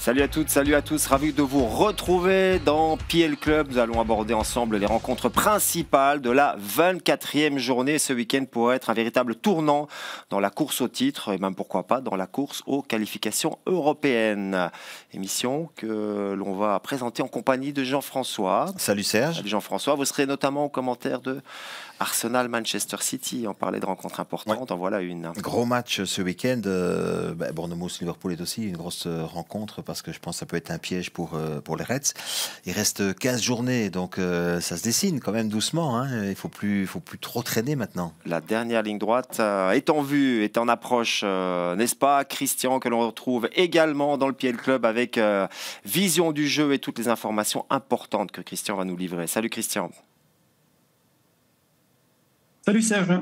Salut à toutes, salut à tous, ravi de vous retrouver dans PL Club. Nous allons aborder ensemble les rencontres principales de la 24e journée. Ce week-end pourrait être un véritable tournant dans la course au titre et même pourquoi pas dans la course aux qualifications européennes. Émission que l'on va présenter en compagnie de Jean-François. Salut Serge. Salut Jean-François, vous serez notamment au commentaire de Arsenal-Manchester City. On parlait de rencontres importantes, en voilà une. Gros match ce week-end. Bournemouth-Liverpool est aussi une grosse rencontre parce que je pense que ça peut être un piège pour les Reds. Il reste 15 journées, donc ça se dessine quand même doucement. Il ne faut plus trop traîner maintenant. La dernière ligne droite est en vue, est en approche, n'est-ce pas Christian, que l'on retrouve également dans le PL Club avec vision du jeu et toutes les informations importantes que Christian va nous livrer. Salut Christian. Salut Serge.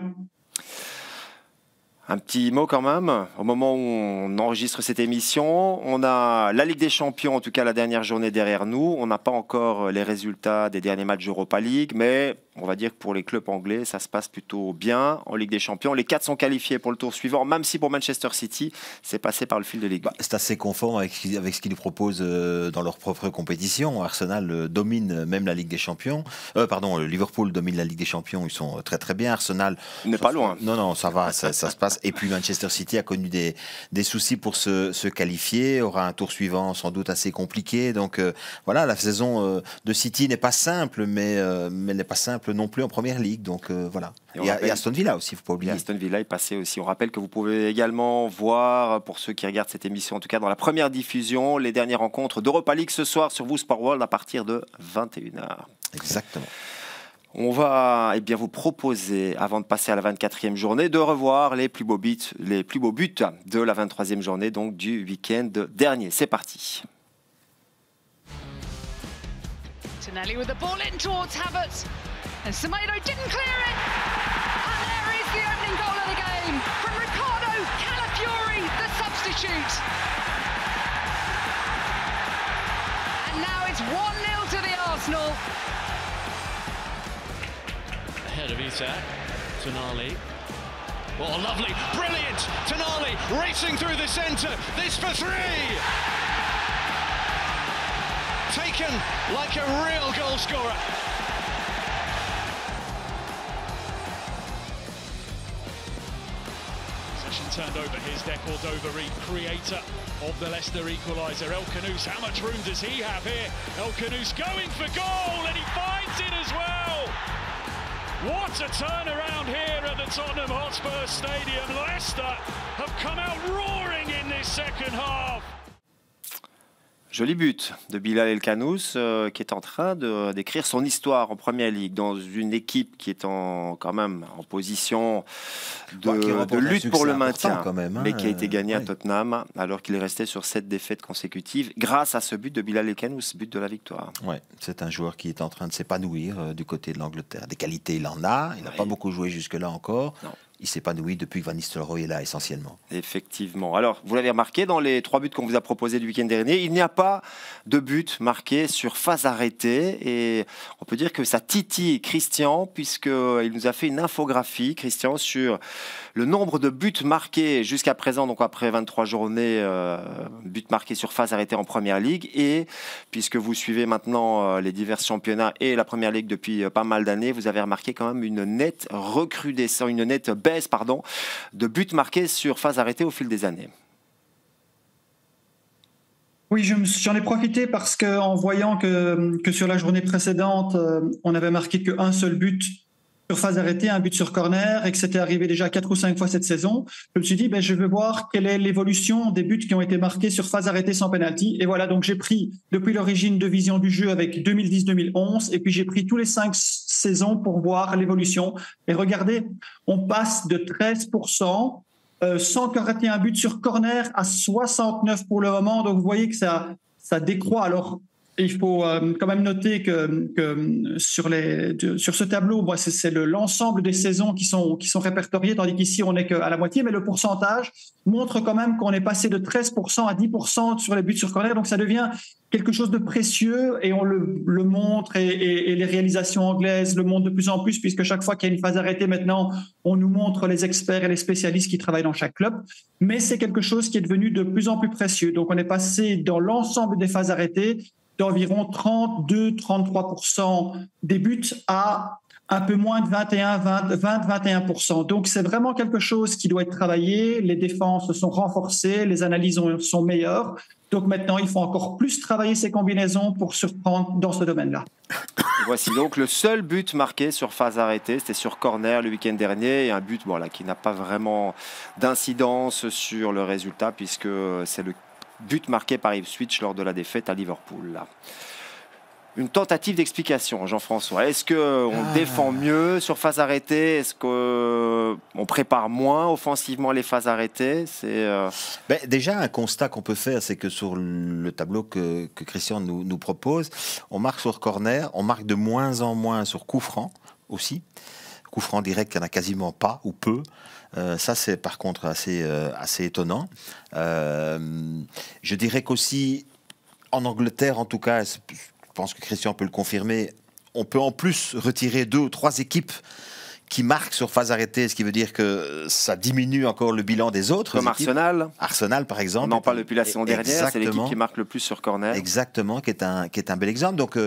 Un petit mot quand même, au moment où on enregistre cette émission, on a la Ligue des Champions, en tout cas la dernière journée derrière nous. On n'a pas encore les résultats des derniers matchs d'Europa League, mais on va dire que pour les clubs anglais, ça se passe plutôt bien en Ligue des Champions. Les 4 sont qualifiés pour le tour suivant, même si pour Manchester City, c'est passé par le fil de l'aiguille. C'est assez conforme avec ce qu'ils nous proposent dans leur propre compétition. Arsenal domine même la Ligue des Champions. Liverpool domine la Ligue des Champions, ils sont très très bien. Arsenal n'est pas loin. Non, ça va, ça se passe. Et puis Manchester City a connu des soucis pour se qualifier, aura un tour suivant sans doute assez compliqué. Donc voilà, la saison de City n'est pas simple, mais elle n'est pas simple non plus en première ligue. Donc voilà. Et Aston Villa aussi, il ne faut pas oublier. Aston Villa est passé aussi. On rappelle que vous pouvez également voir, pour ceux qui regardent cette émission, en tout cas dans la première diffusion, les dernières rencontres d'Europa League ce soir sur vous Sport World à partir de 21h. Exactement. On va vous proposer, avant de passer à la 24e journée, de revoir les plus beaux buts de la 23e journée, donc du week-end dernier. C'est parti. Tonelli with the ball in towards Havertz, and Semedo didn't clear it, and there is the opening goal of the game from Ricardo Calafiori, the substitute. And now it's 1-0 to the Arsenal. Ahead of Isak, Tonali. Oh, lovely, brilliant! Tonali racing through the centre. This for three. Taken like a real goal scorer. Possession turned over. Here's De Cordova-Reid, creator of the Leicester equaliser. El Khanous, how much room does he have here? El Khanous going for goal, and he finds it as well. What a turnaround here at the Tottenham Hotspur Stadium. Leicester have come out roaring in this second half. Joli but de Bilal El Khanous qui est en train d'écrire son histoire en Première Ligue dans une équipe qui est quand même en position de lutte pour le maintien, quand même, mais qui a été gagné à Tottenham alors qu'il est resté sur 7 défaites consécutives grâce à ce but de Bilal El Khanous, but de la victoire. Ouais, c'est un joueur qui est en train de s'épanouir du côté de l'Angleterre. Des qualités, il en a. Il n'a pas beaucoup joué jusque-là encore. Non. Il s'épanouit depuis que Van Nistelrooy est là, essentiellement. Effectivement. Alors, vous l'avez remarqué, dans les 3 buts qu'on vous a proposés du week-end dernier, il n'y a pas de but marqué sur phase arrêtée. Et on peut dire que ça titille Christian, puisqu'il nous a fait une infographie, Christian, sur le nombre de buts marqués jusqu'à présent, donc après 23 journées, buts marqués sur phase arrêtée en Première Ligue. Et puisque vous suivez maintenant les divers championnats et la Première Ligue depuis pas mal d'années, vous avez remarqué quand même une nette recrudescence, une nette baisse de buts marqués sur phase arrêtée au fil des années. Oui, j'en ai profité parce qu'en voyant que sur la journée précédente, on avait marqué qu'un seul but sur phase arrêtée, un but sur corner, et que c'était arrivé déjà 4 ou 5 fois cette saison, je me suis dit, je veux voir quelle est l'évolution des buts qui ont été marqués sur phase arrêtée sans penalty. Et voilà, donc j'ai pris depuis l'origine de vision du jeu avec 2010-2011, et puis j'ai pris tous les 5 saisons pour voir l'évolution. Et regardez, on passe de 13%, 141 buts sur corner à 69 pour le moment. Donc vous voyez que ça décroît. Alors il faut quand même noter que sur ce tableau, c'est l'ensemble des saisons qui sont répertoriées, tandis qu'ici, on n'est qu'à la moitié, mais le pourcentage montre quand même qu'on est passé de 13% à 10% sur les buts sur corner, donc ça devient quelque chose de précieux et on le montre et les réalisations anglaises le montrent de plus en plus, puisque chaque fois qu'il y a une phase arrêtée maintenant, on nous montre les experts et les spécialistes qui travaillent dans chaque club, mais c'est quelque chose qui est devenu de plus en plus précieux. Donc on est passé dans l'ensemble des phases arrêtées d'environ 32-33% des buts à un peu moins de 20-21%. Donc, c'est vraiment quelque chose qui doit être travaillé. Les défenses sont renforcées, les analyses sont meilleures. Donc, maintenant, il faut encore plus travailler ces combinaisons pour surprendre dans ce domaine-là. Voici donc le seul but marqué sur phase arrêtée. C'était sur corner le week-end dernier. Et un but qui n'a pas vraiment d'incidence sur le résultat, puisque c'est le but marqué par Ipswich lors de la défaite à Liverpool. Là. Une tentative d'explication, Jean-François. Est-ce qu'on défend mieux sur phase arrêtée? Est-ce qu'on prépare moins offensivement les phases arrêtées? Déjà, un constat qu'on peut faire, c'est que sur le tableau que Christian nous propose, on marque sur corner, on marque de moins en moins sur coup franc aussi. Coup franc direct, il n'y en a quasiment pas ou peu. Ça, c'est par contre assez étonnant. Je dirais qu'aussi, en Angleterre, en tout cas, je pense que Christian peut le confirmer, on peut en plus retirer 2 ou 3 équipes qui marquent sur phase arrêtée, ce qui veut dire que ça diminue encore le bilan des autres. Comme équipes. Arsenal, par exemple. On en parle depuis la saison dernière, c'est l'équipe qui marque le plus sur corner. Exactement, qui est un bel exemple. Donc,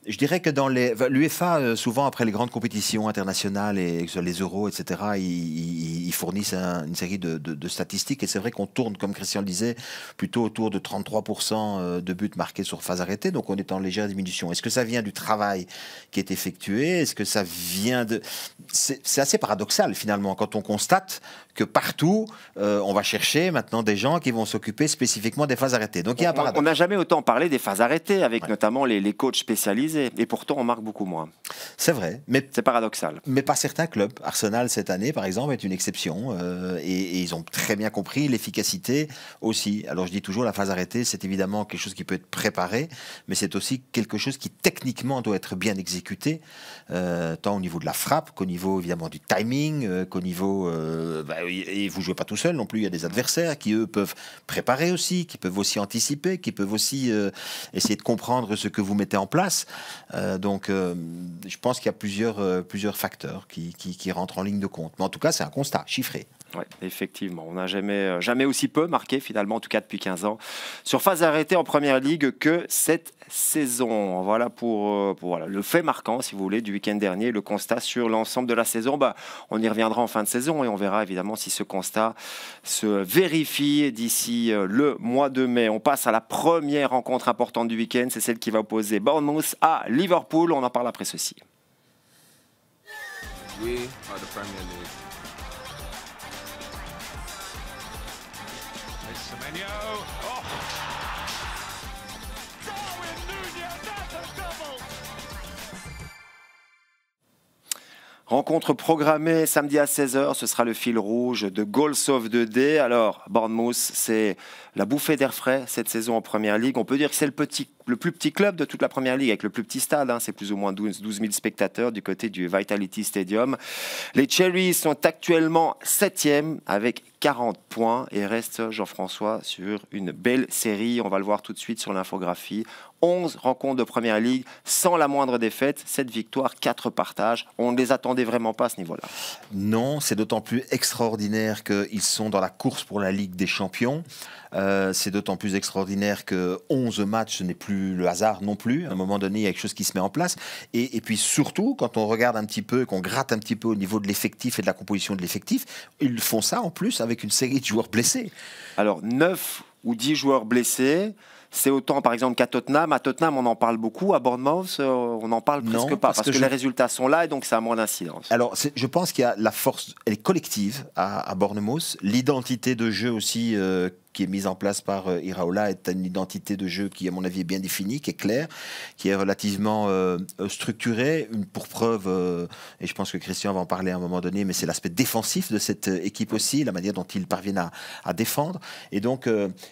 je dirais que dans l'UEFA, souvent après les grandes compétitions internationales et les euros, etc., ils fournissent une série de statistiques. Et c'est vrai qu'on tourne, comme Christian le disait, plutôt autour de 33% de buts marqués sur phase arrêtée. Donc on est en légère diminution. Est-ce que ça vient du travail qui est effectué? Est-ce que ça vient de... C'est assez paradoxal finalement quand on constate que partout, on va chercher maintenant des gens qui vont s'occuper spécifiquement des phases arrêtées. Donc il y a un paradoxe. On n'a jamais autant parlé des phases arrêtées avec notamment les coachs spécialisés. Et pourtant, on marque beaucoup moins. C'est vrai. Mais c'est paradoxal. Mais pas certains clubs. Arsenal, cette année, par exemple, est une exception. Et ils ont très bien compris l'efficacité aussi. Alors, je dis toujours, la phase arrêtée, c'est évidemment quelque chose qui peut être préparé, mais c'est aussi quelque chose qui, techniquement, doit être bien exécuté, tant au niveau de la frappe qu'au niveau, évidemment, du timing, qu'au niveau... et vous ne jouez pas tout seul non plus. Il y a des adversaires qui, eux, peuvent préparer aussi, qui peuvent aussi anticiper, qui peuvent aussi essayer de comprendre ce que vous mettez en place. Donc, je pense qu'il y a plusieurs facteurs qui rentrent en ligne de compte. Mais en tout cas, c'est un constat chiffré. Oui, effectivement. On n'a jamais aussi peu marqué, finalement, en tout cas depuis 15 ans, sur phase arrêtée en Première Ligue que cette saison. Voilà pour le fait marquant, si vous voulez, du week-end dernier, le constat sur l'ensemble de la saison. On y reviendra en fin de saison et on verra évidemment si ce constat se vérifie d'ici le mois de mai. On passe à la première rencontre importante du week-end. C'est celle qui va opposer Bournemouth à Liverpool. On en parle après ceci. We are the Premier League. Semenyo. Oh. Darwin Nunez, that's a double. Rencontre programmée samedi à 16h, ce sera le fil rouge de Goals of the Day. Alors, Bournemouth, c'est la bouffée d'air frais cette saison en Première Ligue. On peut dire que c'est le plus petit club de toute la Première Ligue, avec le plus petit stade. C'est plus ou moins 12 000 spectateurs du côté du Vitality Stadium. Les Cherries sont actuellement 7e avec 40 points et reste, Jean-François, sur une belle série. On va le voir tout de suite sur l'infographie. 11 rencontres de Première Ligue sans la moindre défaite, 7 victoires, 4 partages. On ne les attendait vraiment pas à ce niveau-là. Non, c'est d'autant plus extraordinaire qu'ils sont dans la course pour la Ligue des Champions. C'est d'autant plus extraordinaire que 11 matchs, ce n'est plus le hasard non plus. À un moment donné, il y a quelque chose qui se met en place. Et puis surtout, quand on regarde un petit peu, qu'on gratte un petit peu au niveau de l'effectif et de la composition de l'effectif, ils font ça en plus avec une série de joueurs blessés. Alors, 9 ou 10 joueurs blessés. C'est autant, par exemple, qu'à Tottenham. À Tottenham, on en parle beaucoup. À Bournemouth, on n'en parle presque pas. Parce que les résultats sont là et donc ça a moins d'incidence. Alors, je pense qu'il y a la force, elle est collective à Bournemouth. L'identité de jeu aussi qui est mise en place par Iraola est une identité de jeu qui, à mon avis, est bien définie, qui est claire, qui est relativement structurée. Pour preuve, et je pense que Christian va en parler à un moment donné, mais c'est l'aspect défensif de cette équipe aussi, la manière dont ils parviennent à défendre. Et donc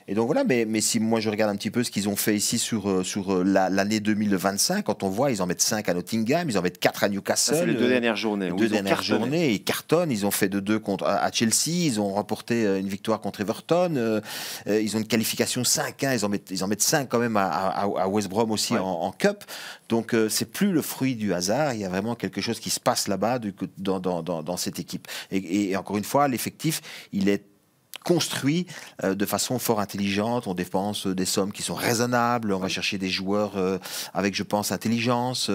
voilà, mais si moi je regarde un petit peu ce qu'ils ont fait ici sur l'année 2025, quand on voit, ils en mettent 5 à Nottingham, ils en mettent 4 à Newcastle. Ça, c'est les 2 dernières journées. Les 2 dernières journées, ils cartonnent. Ils ont fait 2-2 à Chelsea, ils ont remporté une victoire contre Everton, ils ont une qualification 5-1, ils en mettent 5 quand même à West Brom aussi en Cup. Donc c'est plus le fruit du hasard, il y a vraiment quelque chose qui se passe là-bas dans cette équipe. Et encore une fois, l'effectif, il est construit de façon fort intelligente. On dépense des sommes qui sont raisonnables. On va chercher des joueurs avec, je pense, intelligence.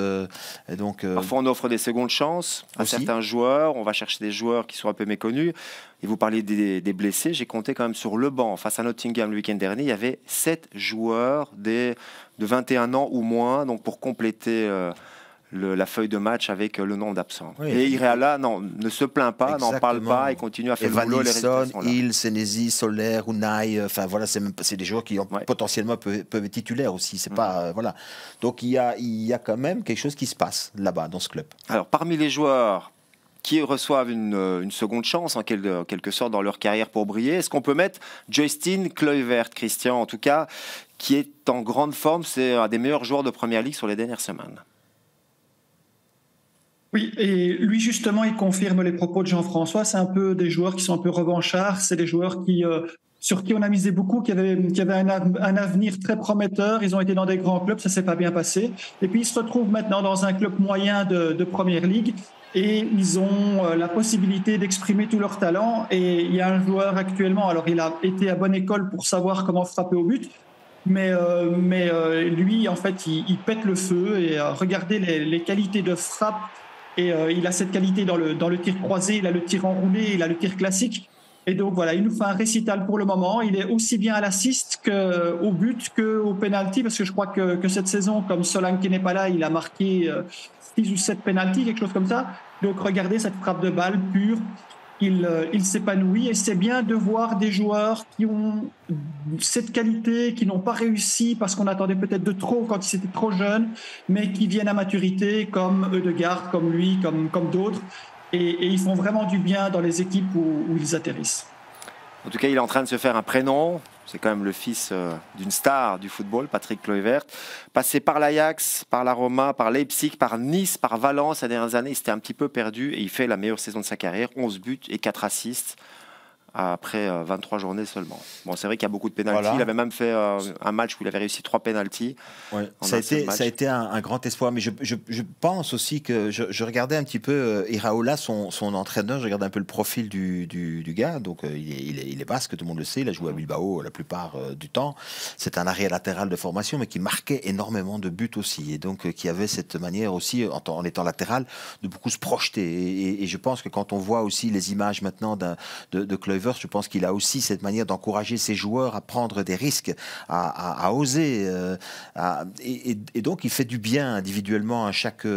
Et donc, parfois, on offre des secondes chances à certains joueurs. On va chercher des joueurs qui sont un peu méconnus. Et vous parliez des blessés. J'ai compté quand même sur le banc. Face à Nottingham le week-end dernier, il y avait 7 joueurs de 21 ans ou moins, donc pour compléter la feuille de match avec le nombre d'absents. Oui. Et Iraola ne se plaint pas, n'en parle pas et continue à faire le boulot. Les résultats sont là. Hill, Senesi, Soler, Unai, enfin voilà, c'est des joueurs qui potentiellement peuvent être titulaires aussi. C'est pas voilà. Donc il y a quand même quelque chose qui se passe là-bas dans ce club. Alors parmi les joueurs qui reçoivent une seconde chance en quelque sorte dans leur carrière pour briller, est-ce qu'on peut mettre Justin Kluivert, Christian, en tout cas, qui est en grande forme, c'est un des meilleurs joueurs de Première Ligue sur les dernières semaines. Oui, et lui justement, il confirme les propos de Jean-François. C'est un peu des joueurs qui sont un peu revanchards. C'est des joueurs sur qui on a misé beaucoup, qui avaient un avenir très prometteur. Ils ont été dans des grands clubs, ça s'est pas bien passé. Et puis ils se retrouvent maintenant dans un club moyen de Première Ligue et ils ont la possibilité d'exprimer tout leur talent. Et il y a un joueur actuellement, alors il a été à bonne école pour savoir comment frapper au but. Mais lui, en fait, il pète le feu. Et regardez les qualités de frappe. Et il a cette qualité dans le tir croisé, il a le tir enroulé, il a le tir classique. Et donc voilà, il nous fait un récital pour le moment. Il est aussi bien à l'assist qu'au but qu'au penalty, parce que je crois que cette saison, comme Solanke n'est pas là, il a marqué 6 ou 7 penalties, quelque chose comme ça. Donc regardez cette frappe de balle pure. Il s'épanouit et c'est bien de voir des joueurs qui ont cette qualité, qui n'ont pas réussi parce qu'on attendait peut-être de trop quand ils étaient trop jeunes, mais qui viennent à maturité comme Ødegaard, comme lui, comme d'autres. Et ils font vraiment du bien dans les équipes où ils atterrissent. En tout cas, il est en train de se faire un prénom. C'est quand même le fils d'une star du football, Patrick Kluivert. Passé par l'Ajax, par la Roma, par Leipzig, par Nice, par Valence ces dernières années, il s'était un petit peu perdu et il fait la meilleure saison de sa carrière, 11 buts et 4 assists après 23 journées seulement. Bon, c'est vrai qu'il y a beaucoup de pénaltys. Voilà. Il avait même fait un match où il avait réussi 3 pénaltys. Ouais. Ça a été un grand espoir, mais je pense aussi que je regardais un petit peu Iraola, son entraîneur, je regardais un peu le profil du gars. Donc il est basque, tout le monde le sait, il a joué à Bilbao la plupart du temps. C'est un arrière latéral de formation, mais qui marquait énormément de buts aussi, et donc qui avait cette manière aussi, en étant latéral, de beaucoup se projeter. Et je pense que quand on voit aussi les images maintenant de Kluivert, je pense qu'il a aussi cette manière d'encourager ses joueurs à prendre des risques, à oser. Et donc, il fait du bien individuellement à chaque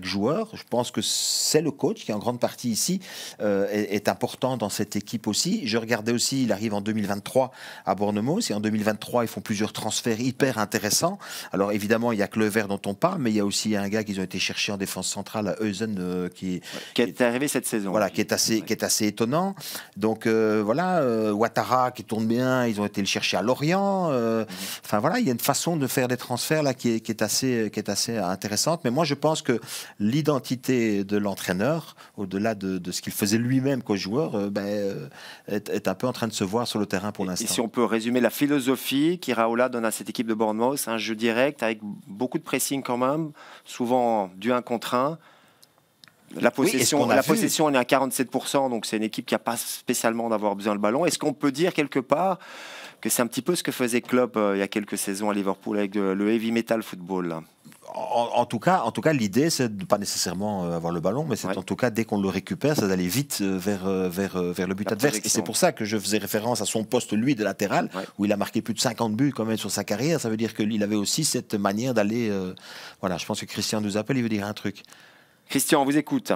joueur. Je pense que c'est le coach qui, en grande partie ici, est important dans cette équipe aussi. Je regardais aussi, il arrive en 2023 à Bournemouth. Et en 2023, ils font plusieurs transferts hyper intéressants. Alors, évidemment, il y a Kluivert dont on parle, mais il y a aussi un gars qu'ils ont été chercher en défense centrale à Eusen, qui est arrivé cette saison. Voilà, qui est assez étonnant. Donc, Ouattara qui tourne bien, ils ont été le chercher à Lorient. Enfin voilà, il y a une façon de faire des transferts là qui est assez intéressante. Mais moi, je pense que l'identité de l'entraîneur, au-delà de ce qu'il faisait lui-même qu'au joueur, est un peu en train de se voir sur le terrain pour l'instant. Et si on peut résumer la philosophie qu'Iraola donne à cette équipe de Bournemouth, un jeu direct avec beaucoup de pressing quand même, souvent du 1 contre 1. La possession, on est à 47%, donc c'est une équipe qui n'a pas spécialement d'avoir besoin de ballon. Est-ce qu'on peut dire quelque part que c'est un petit peu ce que faisait Klopp il y a quelques saisons à Liverpool avec le heavy metal football là? En tout cas, l'idée, c'est de pas nécessairement avoir le ballon, mais c'est en tout cas, dès qu'on le récupère, c'est d'aller vite vers le but adverse. Et c'est pour ça que je faisais référence à son poste, lui, de latéral, où il a marqué plus de 50 buts quand même sur sa carrière. Ça veut dire qu'il avait aussi cette manière d'aller... Voilà, je pense que Christian nous appelle, il veut dire un truc. Christian, on vous écoute.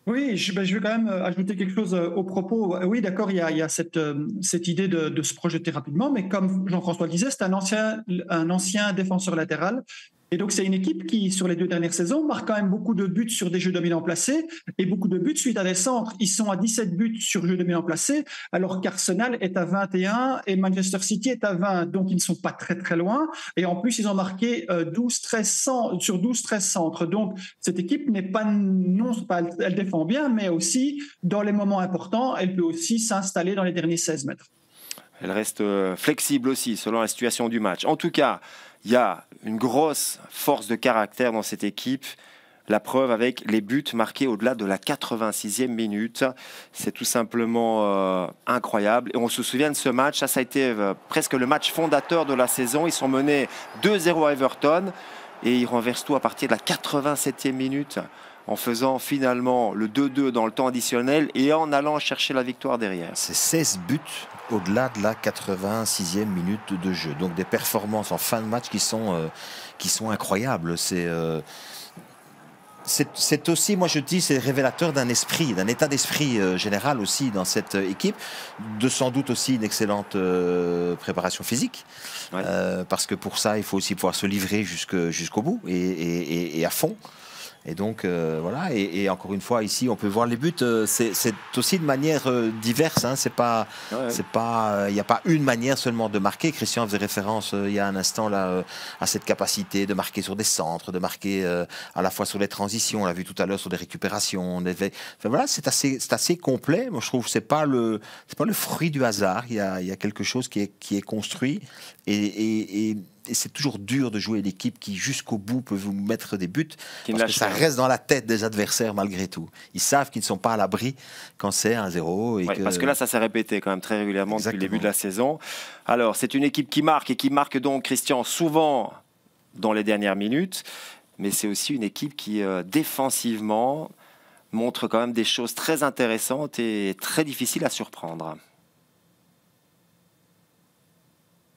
Oui, je vais quand même ajouter quelque chose au propos. Oui, d'accord, il y a cette idée de se projeter rapidement, mais comme Jean-François le disait, c'est un ancien défenseur latéral. Et donc, c'est une équipe qui, sur les 2 dernières saisons, marque quand même beaucoup de buts sur des jeux dominants placés et beaucoup de buts suite à des centres. Ils sont à 17 buts sur jeux dominants placés, alors qu'Arsenal est à 21 et Manchester City est à 20. Donc, ils ne sont pas très, très loin. Et en plus, ils ont marqué 12-13 centres. Donc, cette équipe n'est pas, elle défend bien, mais aussi, dans les moments importants, elle peut aussi s'installer dans les derniers 16 mètres. Elle reste flexible aussi, selon la situation du match. En tout cas, il y a une grosse force de caractère dans cette équipe. La preuve avec les buts marqués au-delà de la 86e minute. C'est tout simplement incroyable. Et on se souvient de ce match. Ça a été presque le match fondateur de la saison. Ils sont menés 2-0 à Everton. Et ils renversent tout à partir de la 87e minute en faisant finalement le 2-2 dans le temps additionnel et en allant chercher la victoire derrière. C'est 16 buts au-delà de la 86e minute de jeu. Donc des performances en fin de match qui sont incroyables. C'est aussi, moi je dis, c'est révélateur d'un esprit, d'un état d'esprit général aussi dans cette équipe, de sans doute aussi une excellente préparation physique, ouais. Parce que pour ça, il faut aussi pouvoir se livrer jusqu'au bout et à fond. Et donc voilà, et encore une fois ici on peut voir les buts, c'est aussi de manière diverse, hein, c'est pas, il n'y a pas une manière seulement de marquer. Christian faisait référence il y a un instant là à cette capacité de marquer sur des centres, de marquer à la fois sur les transitions, on l'a vu tout à l'heure sur des récupérations, enfin, voilà, c'est assez complet. Moi je trouve que c'est pas le fruit du hasard, il y a quelque chose qui est construit et c'est toujours dur de jouer l'équipe qui jusqu'au bout peut vous mettre des buts parce que ça reste dans la tête des adversaires malgré tout. Ils savent qu'ils ne sont pas à l'abri quand c'est 1-0. Parce que là ça s'est répété quand même très régulièrement. Exactement. Depuis le début de la saison. Alors c'est une équipe qui marque donc, Christian, souvent dans les dernières minutes, mais c'est aussi une équipe qui défensivement montre quand même des choses très intéressantes et très difficiles à surprendre.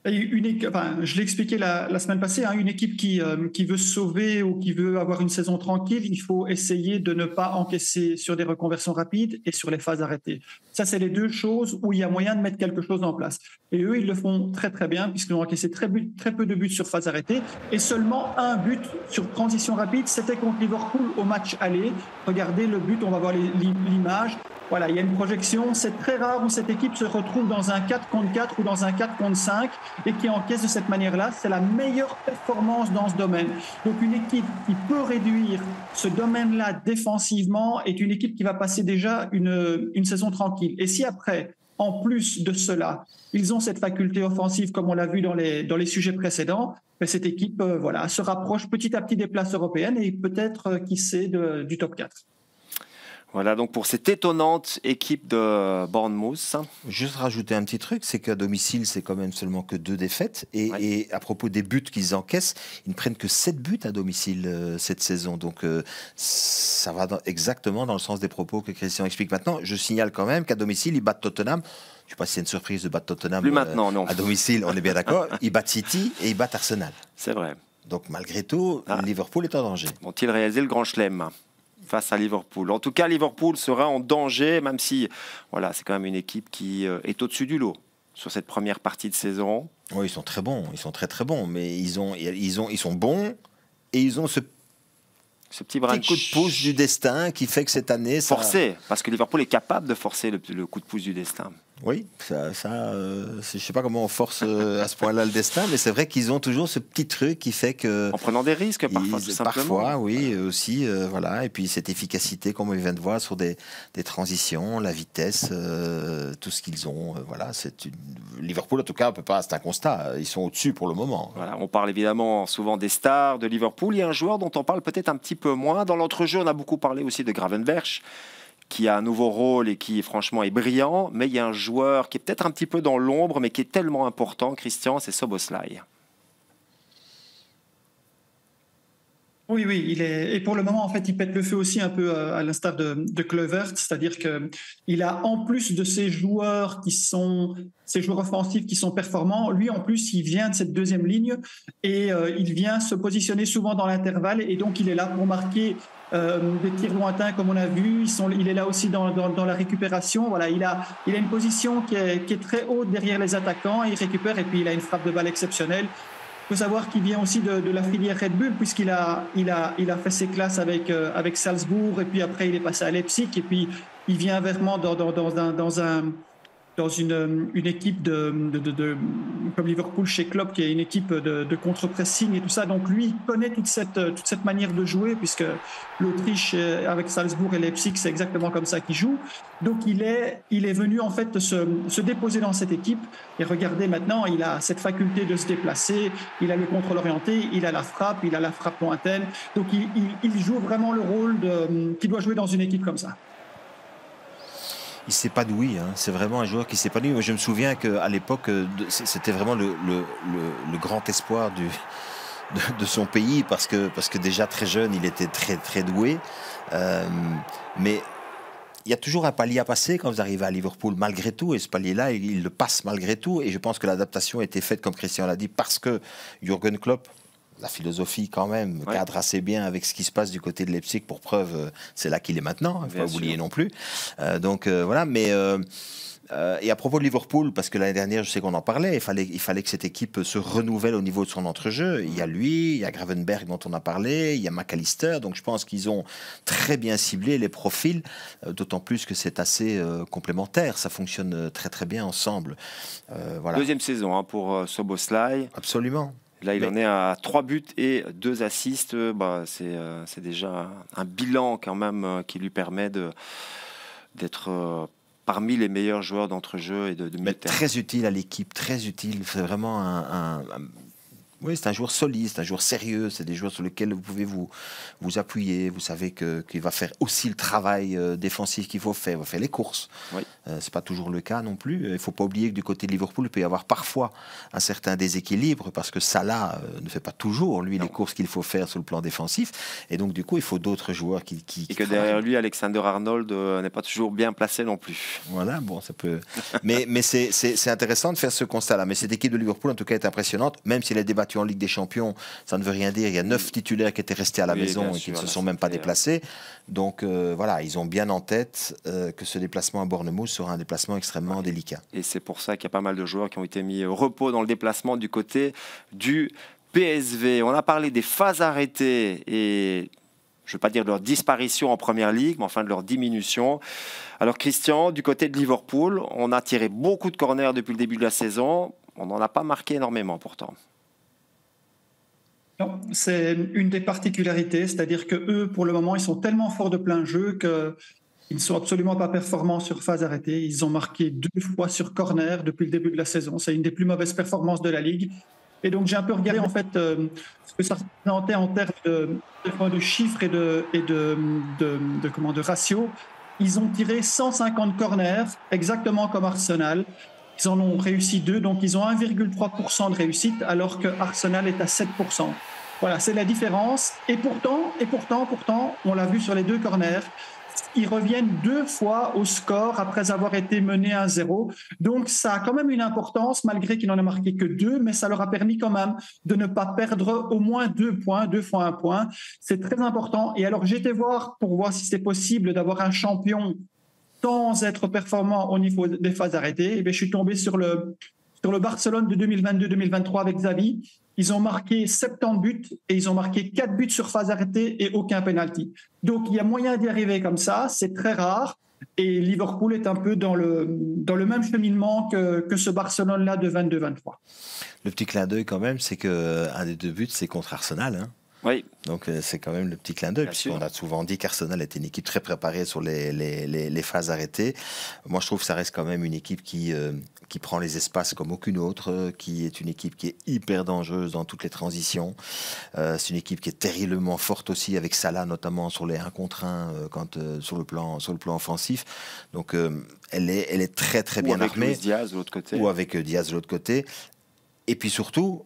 Je l'ai expliqué la semaine passée, hein, une équipe qui veut se sauver ou qui veut avoir une saison tranquille, il faut essayer de ne pas encaisser sur des reconversions rapides et sur les phases arrêtées. Ça, c'est les 2 choses où il y a moyen de mettre quelque chose en place. Et eux, ils le font très très bien puisqu'ils ont encaissé très peu de buts sur phase arrêtée et seulement 1 but sur transition rapide. C'était contre Liverpool au match aller. Regardez le but, on va voir l'image. Voilà, il y a une projection. C'est très rare où cette équipe se retrouve dans un 4 contre 4 ou dans un 4 contre 5 et qui encaisse de cette manière-là. C'est la meilleure performance dans ce domaine. Donc une équipe qui peut réduire ce domaine-là défensivement est une équipe qui va passer déjà une saison tranquille. Et si après, en plus de cela, ils ont cette faculté offensive comme on l'a vu dans les sujets précédents, cette équipe se rapproche petit à petit des places européennes et peut-être, qui sait, du top 4. Voilà donc pour cette étonnante équipe de Bournemouth. Juste rajouter un petit truc, c'est qu'à domicile, c'est quand même seulement que 2 défaites. Et à propos des buts qu'ils encaissent, ils ne prennent que 7 buts à domicile cette saison. Donc ça va exactement dans le sens des propos que Christian explique maintenant. Je signale quand même qu'à domicile, ils battent Tottenham. Je ne sais pas si c'est une surprise de battre Tottenham. Plus maintenant, non. À domicile, on est bien d'accord. Ils battent City et ils battent Arsenal. C'est vrai. Donc malgré tout, Liverpool est en danger. Vont-ils réaliser le grand chelem face à Liverpool? En tout cas, Liverpool sera en danger, même si c'est quand même une équipe qui est au-dessus du lot sur cette première partie de saison. Oui, ils sont très bons, ils sont très très bons, mais ils sont bons et ils ont ce petit coup de pouce du destin qui fait que cette année... Forcé, parce que Liverpool est capable de forcer le coup de pouce du destin. Oui, je ne sais pas comment on force à ce point-là le destin, mais c'est vrai qu'ils ont toujours ce petit truc qui fait que... En prenant des risques, parfois, tout simplement. Parfois, oui, aussi, voilà. Et puis cette efficacité, comme on vient de voir, sur des transitions, la vitesse, tout ce qu'ils ont, voilà. Liverpool, en tout cas, on peut pas, c'est un constat. Ils sont au-dessus pour le moment. Voilà, on parle évidemment souvent des stars de Liverpool. Il y a un joueur dont on parle peut-être un petit peu moins. Dans l'entrejeu, on a beaucoup parlé aussi de Gravenberch, qui a un nouveau rôle et qui franchement est brillant, mais il y a un joueur qui est peut-être un petit peu dans l'ombre, mais qui est tellement important, Christian, c'est Szoboszlai. Oui, et pour le moment, en fait, il pète le feu aussi un peu à l'instar de Kluivert, c'est-à-dire qu'il a, en plus de ces joueurs offensifs qui sont performants, lui, en plus, il vient de cette deuxième ligne et il vient se positionner souvent dans l'intervalle et donc il est là pour marquer des tirs lointains comme on a vu. Il est là aussi dans la récupération. Voilà, il a une position qui est très haute derrière les attaquants. Il récupère et puis il a une frappe de balle exceptionnelle. Il faut savoir qu'il vient aussi de la filière Red Bull puisqu'il a fait ses classes avec Salzbourg et puis après il est passé à Leipzig et puis il vient vraiment dans une équipe comme Liverpool chez Klopp, qui est une équipe de contre-pressing et tout ça. Donc lui, il connaît toute cette manière de jouer, puisque l'Autriche, avec Salzbourg et Leipzig, c'est exactement comme ça qu'il joue. Donc il est venu en fait se déposer dans cette équipe. Et regardez maintenant, il a cette faculté de se déplacer, il a le contrôle orienté, il a la frappe lointaine. Donc il joue vraiment le rôle qu'il doit jouer dans une équipe comme ça. Il s'épanouit, hein. C'est vraiment un joueur qui s'épanouit. Moi, je me souviens qu'à l'époque, c'était vraiment le grand espoir de son pays parce que déjà très jeune, il était très, très doué. Mais il y a toujours un palier à passer quand vous arrivez à Liverpool, malgré tout. Et ce palier-là, il le passe malgré tout. Et je pense que l'adaptation a été faite, comme Christian l'a dit, parce que Jürgen Klopp, la philosophie quand même cadre assez bien avec ce qui se passe du côté de Leipzig. Pour preuve, c'est là qu'il est maintenant, il ne faut pas oublier non plus. Voilà, mais et à propos de Liverpool, parce que l'année dernière, je sais qu'on en parlait, il fallait que cette équipe se renouvelle au niveau de son entrejeu. Il y a lui, il y a Gravenberch dont on a parlé, il y a McAllister, donc je pense qu'ils ont très bien ciblé les profils, d'autant plus que c'est assez complémentaire, ça fonctionne très très bien ensemble. Voilà. Deuxième saison pour Szoboszlai. Absolument. Là, il en est à 3 buts et 2 assists. C'est déjà un bilan quand même qui lui permet d'être parmi les meilleurs joueurs d'entrejeu et de milieu de terrain. Très utile à l'équipe, très utile. C'est vraiment oui, c'est un joueur solide, c'est un joueur sérieux, c'est des joueurs sur lesquels vous pouvez vous appuyer. Vous savez qu'il va faire aussi le travail défensif qu'il faut faire. Il va faire les courses. Oui. C'est pas toujours le cas non plus. Il faut pas oublier que du côté de Liverpool, il peut y avoir parfois un certain déséquilibre parce que Salah ne fait pas toujours, lui, les courses qu'il faut faire sur le plan défensif. Et donc, du coup, il faut d'autres joueurs qui et que derrière lui, Alexander-Arnold n'est pas toujours bien placé non plus. Voilà, bon, ça peut... mais c'est intéressant de faire ce constat-là. Mais cette équipe de Liverpool, en tout cas, est impressionnante, même s'il est débattu en Ligue des Champions, ça ne veut rien dire. Il y a 9 titulaires qui étaient restés à la maison et qui ne se sont même pas déplacés. Donc voilà, ils ont bien en tête que ce déplacement à Bournemouth sera un déplacement extrêmement délicat. Et c'est pour ça qu'il y a pas mal de joueurs qui ont été mis au repos dans le déplacement du côté du PSV. On a parlé des phases arrêtées et je ne veux pas dire de leur disparition en Première Ligue, mais enfin de leur diminution. Alors Christian, du côté de Liverpool, on a tiré beaucoup de corners depuis le début de la saison. On n'en a pas marqué énormément pourtant. Non, c'est une des particularités, c'est-à-dire que eux, pour le moment, ils sont tellement forts de plein jeu qu'ils ne sont absolument pas performants sur phase arrêtée. Ils ont marqué 2 fois sur corner depuis le début de la saison. C'est une des plus mauvaises performances de la Ligue. Et donc, j'ai un peu regardé en fait ce que ça représentait en termes de chiffres et de ratios. Ils ont tiré 150 corners, exactement comme Arsenal. Ils en ont réussi 2, donc ils ont 1,3% de réussite, alors que Arsenal est à 7%. Voilà, c'est la différence. Et pourtant, on l'a vu sur les 2 corners, ils reviennent 2 fois au score après avoir été menés 1-0. Donc ça a quand même une importance, malgré qu'ils n'en aient marqué que 2, mais ça leur a permis quand même de ne pas perdre au moins 2 points, 2 fois 1 point. C'est très important. Et alors j'étais voir pour voir si c'était possible d'avoir un champion sans être performant au niveau des phases arrêtées. Et bien, je suis tombé sur le Barcelone de 2022-2023 avec Xavi. Ils ont marqué 70 buts et ils ont marqué 4 buts sur phase arrêtée et aucun penalty. Donc, il y a moyen d'y arriver comme ça. C'est très rare. Et Liverpool est un peu dans le même cheminement que ce Barcelone-là de 22-23. Le petit clin d'œil quand même, c'est qu'un des 2 buts, c'est contre Arsenal, hein. Oui. Donc c'est quand même le petit clin d'œil, puisqu'on a souvent dit qu'Arsenal était une équipe très préparée sur les phases arrêtées. Moi, je trouve que ça reste quand même une équipe qui prend les espaces comme aucune autre, qui est une équipe qui est hyper dangereuse dans toutes les transitions. C'est une équipe qui est terriblement forte aussi, avec Salah notamment sur les 1 contre 1 sur le plan offensif. Donc elle est très très bien armée. Ou avec Diaz de l'autre côté. Ou avec Diaz de l'autre côté. Et puis surtout,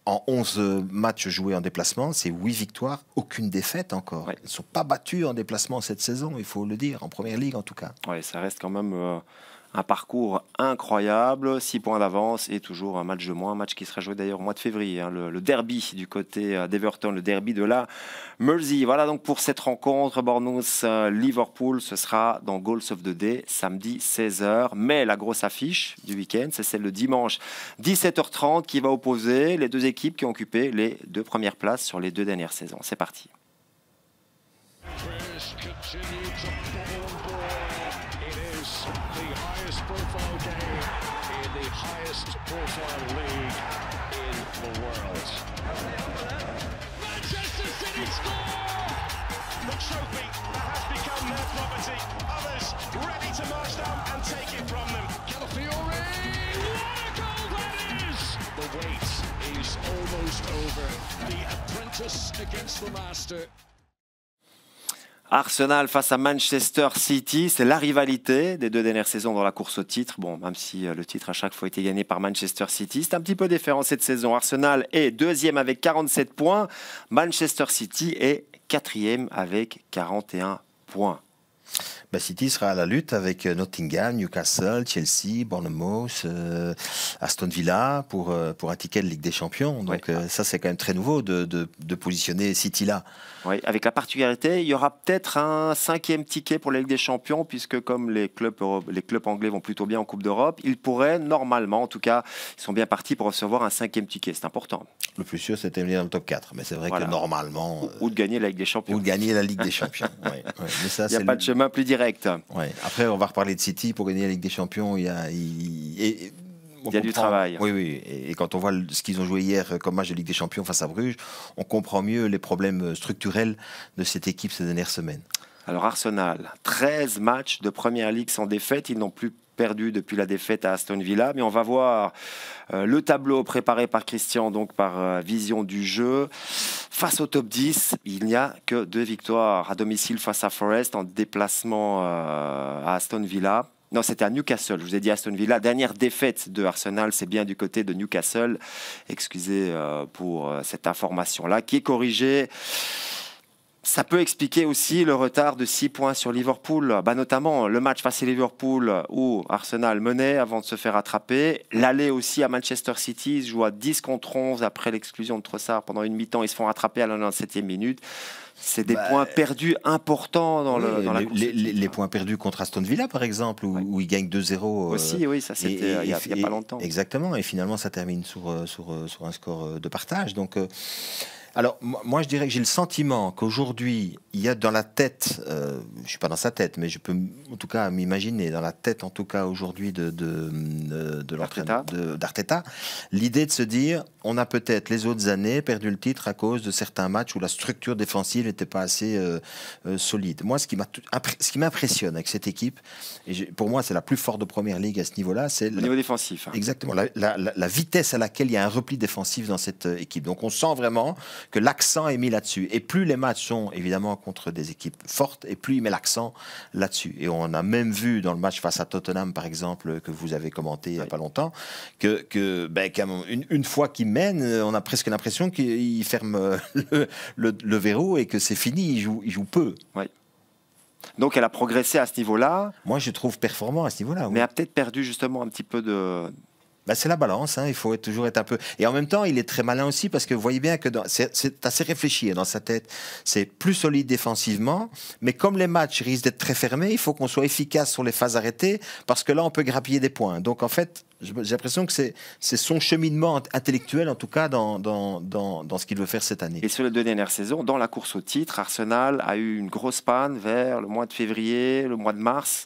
en 11 matchs joués en déplacement, c'est 8 victoires, aucune défaite encore. Ouais. Ils ne sont pas battus en déplacement cette saison, il faut le dire, en Première Ligue en tout cas. Oui, ça reste quand même Un parcours incroyable, 6 points d'avance et toujours un match de moins, un match qui sera joué d'ailleurs au mois de février, hein, le derby du côté d'Everton, le derby de la Mersey. Voilà donc pour cette rencontre, Bournemouth-Liverpool, ce sera dans Goals of the Day, samedi 16h. Mais la grosse affiche du week-end, c'est celle de dimanche 17h30 qui va opposer les deux équipes qui ont occupé les 2 premières places sur les 2 dernières saisons. C'est parti. Profile game in the highest profile league in the world. Manchester City score! The trophy that has become their property. Others ready to march down and take it from them. Calafiori! What a goal that is! The wait is almost over. The apprentice against the master. Arsenal face à Manchester City, c'est la rivalité des 2 dernières saisons dans la course au titre. Bon, même si le titre à chaque fois a été gagné par Manchester City, c'est un petit peu différent cette saison. Arsenal est 2e avec 47 points. Manchester City est 4e avec 41 points. City sera à la lutte avec Nottingham, Newcastle, Chelsea, Bournemouth, Aston Villa pour un ticket de Ligue des Champions. Donc ça, c'est quand même très nouveau de positionner City là. Oui, avec la particularité, il y aura peut-être un 5e ticket pour la Ligue des Champions, puisque comme les clubs anglais vont plutôt bien en Coupe d'Europe, ils pourraient normalement, en tout cas, ils sont bien partis pour recevoir un 5e ticket. C'est important. Le plus sûr, c'était de venir dans le top 4. Mais c'est vrai que normalement... Ou de gagner la Ligue des Champions. Ou de gagner la Ligue des Champions. Mais ça, il n'y a pas de chemin plus direct. Ouais. Après, on va reparler de City. Pour gagner la Ligue des Champions, il y a du travail. Oui. Et quand on voit ce qu'ils ont joué hier comme match de Ligue des Champions face à Bruges, on comprend mieux les problèmes structurels de cette équipe ces dernières semaines. Alors Arsenal, 13 matchs de Première Ligue sans défaite. Ils n'ont plus perdu depuis la défaite à Aston Villa. Mais on va voir le tableau préparé par Christian, donc par vision du jeu. Face au top 10, il n'y a que 2 victoires à domicile face à Forest, en déplacement à Aston Villa. Non, c'était à Newcastle. Je vous ai dit Aston Villa. Dernière défaite de Arsenal, c'est bien du côté de Newcastle. Excusez pour cette information-là, qui est corrigée. Ça peut expliquer aussi le retard de 6 points sur Liverpool, notamment le match face à Liverpool où Arsenal menait avant de se faire attraper. L'aller aussi à Manchester City, ils se jouent à 10 contre 11 après l'exclusion de Trossard pendant une mi-temps. Ils se font rattraper à la 97e minute. C'est des points perdus importants dans la course. Les points perdus contre Aston Villa, par exemple, où ils gagnent 2-0. Aussi, oui, ça c'était il n'y a pas longtemps. Exactement, et finalement ça termine sur un score de partage. Donc... Alors, moi, je dirais que j'ai le sentiment qu'aujourd'hui, il y a dans la tête, je ne suis pas dans sa tête, mais je peux en tout cas m'imaginer, dans la tête en tout cas aujourd'hui d'Arteta, l'idée de se dire, on a peut-être les autres années perdu le titre à cause de certains matchs où la structure défensive n'était pas assez solide. Moi, ce qui m'impressionne avec cette équipe, et pour moi, c'est la plus forte de Première Ligue à ce niveau-là, c'est le niveau défensif. Exactement, la vitesse à laquelle il y a un repli défensif dans cette équipe. Donc, on sent vraiment que l'accent est mis là-dessus. Et plus les matchs sont évidemment contre des équipes fortes, et plus il met l'accent là-dessus. Et on a même vu dans le match face à Tottenham, par exemple, que vous avez commenté il n'y a pas longtemps, qu'une fois qu'il mène, on a presque l'impression qu'il ferme le verrou et que c'est fini, il joue peu. Oui. Donc elle a progressé à ce niveau-là. Moi, je trouve performant à ce niveau-là. Mais a peut-être perdu justement un petit peu de... C'est la balance, il faut toujours être un peu... Et en même temps, il est très malin aussi parce que vous voyez bien que c'est assez réfléchi dans sa tête. C'est plus solide défensivement, mais comme les matchs risquent d'être très fermés, il faut qu'on soit efficace sur les phases arrêtées parce que là, on peut grappiller des points. Donc en fait, j'ai l'impression que c'est son cheminement intellectuel, en tout cas, dans ce qu'il veut faire cette année. Et sur les 2 dernières saisons, dans la course au titre, Arsenal a eu une grosse panne vers le mois de février, le mois de mars.